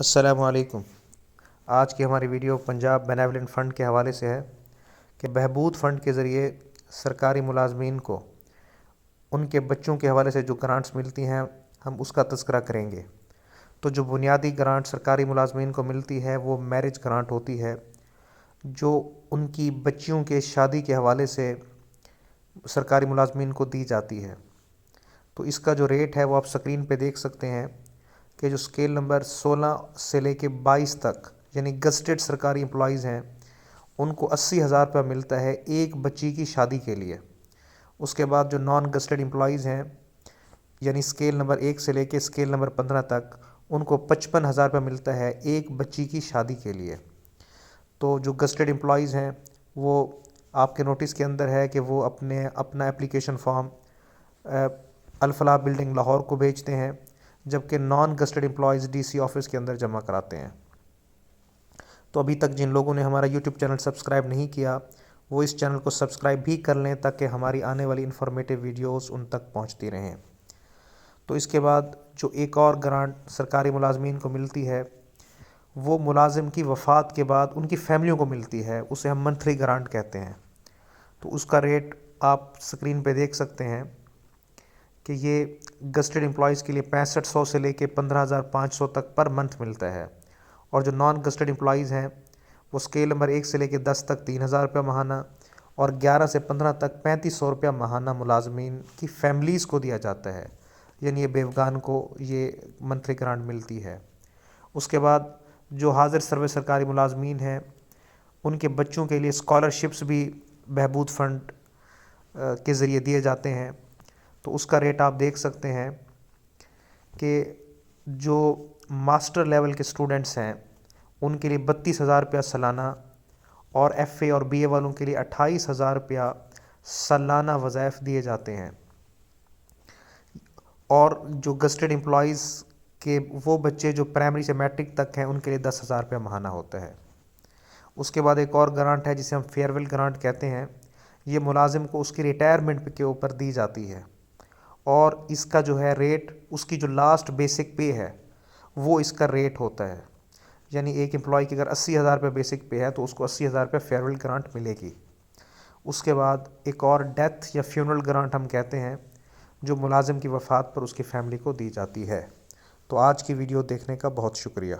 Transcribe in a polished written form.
अस्सलामुअलैकुम। आज की हमारी वीडियो पंजाब बेनेवलेंट फ़ंड के हवाले से है कि बहबूद फ़ंड के ज़रिए सरकारी मुलाजमीन को उनके बच्चों के हवाले से जो ग्रांट्स मिलती हैं हम उसका तज़किरा करेंगे। तो जो बुनियादी ग्रांट सरकारी मुलाजमीन को मिलती है वो मैरिज ग्रांट होती है, जो उनकी बच्चियों के शादी के हवाले से सरकारी मुलाजमीन को दी जाती है। तो इसका जो रेट है वो आप स्क्रीन पे देख सकते हैं कि जो स्केल नंबर 16 से लेके 22 तक यानी गस्टेड सरकारी एम्प्लॉयज़ हैं उनको 80,000 रुपये मिलता है एक बच्ची की शादी के लिए। उसके बाद जो नॉन गस्टेड एम्प्लॉयज़ हैं यानी स्केल नंबर 1 से लेके स्केल नंबर 15 तक उनको 55,000 रुपये मिलता है एक बच्ची की शादी के लिए। तो जो गस्टेड एम्प्लॉयज़ हैं वो आपके नोटिस के अंदर है कि वो अपना application form Al Falah building Lahore को भेजते हैं, जबकि non gazetted employees DC office के अंदर जमा कराते हैं। तो अभी तक जिन लोगों ने हमारा यूट्यूब चैनल सब्सक्राइब नहीं किया वो इस चैनल को सब्सक्राइब भी कर लें ताकि हमारी आने वाली इन्फॉर्मेटिव वीडियोस उन तक पहुंचती रहें। तो इसके बाद जो एक और ग्रांट सरकारी मुलाजमीन को मिलती है वो मुलाजिम की वफ़ात के बाद उनकी फैमिलियों को मिलती है, उसे हम मंथली ग्रांट कहते हैं। तो उसका रेट आप स्क्रीन पे देख सकते हैं कि ये गस्टेड एम्प्लॉयज़ के लिए 6500 से लेके 15,500 तक पर मंथ मिलता है, और जो नॉन गस्टेड एम्प्लॉयज़ हैं वो स्केल नंबर 1 से लेके 10 तक 3,000 रुपये माहाना और 11 से 15 तक 3500 रुपया माहाना मुलाजमीन की फ़ैमिलीज़ को दिया जाता है, यानी ये बेवगान को ये मंथली ग्रांट मिलती है। उसके बाद जो हाजिर सर्वे सरकारी मुलाजमीन हैं उनके बच्चों के लिए स्कॉलरशिप्स भी बहबूद फ़ंड के ज़रिए दिए जाते हैं। तो उसका रेट आप देख सकते हैं कि जो मास्टर लेवल के स्टूडेंट्स हैं उनके लिए 32,000 रुपया सालाना और FA और BA वालों के लिए 28,000 रुपया सालाना वज़ाइफ दिए जाते हैं। और जो गस्टेड एम्प्लॉयज़ के वो बच्चे जो प्राइमरी से मैट्रिक तक हैं उनके लिए 10,000 रुपया माहाना होता है। उसके बाद एक और ग्रांट है जिसे हम फेयरवेल ग्रांट कहते हैं। ये मुलाजिम को उसकी रिटायरमेंट के ऊपर दी जाती है और इसका जो है रेट उसकी जो लास्ट बेसिक पे है वो इसका रेट होता है, यानी एक एम्प्लॉय की अगर 80,000 रुपये बेसिक पे है तो उसको 80,000 रुपये फेयरवेल ग्रांट मिलेगी। उसके बाद एक और डेथ या फ्यूनरल ग्रांट हम कहते हैं जो मुलाजिम की वफ़ात पर उसकी फ़ैमिली को दी जाती है। तो आज की वीडियो देखने का बहुत शुक्रिया।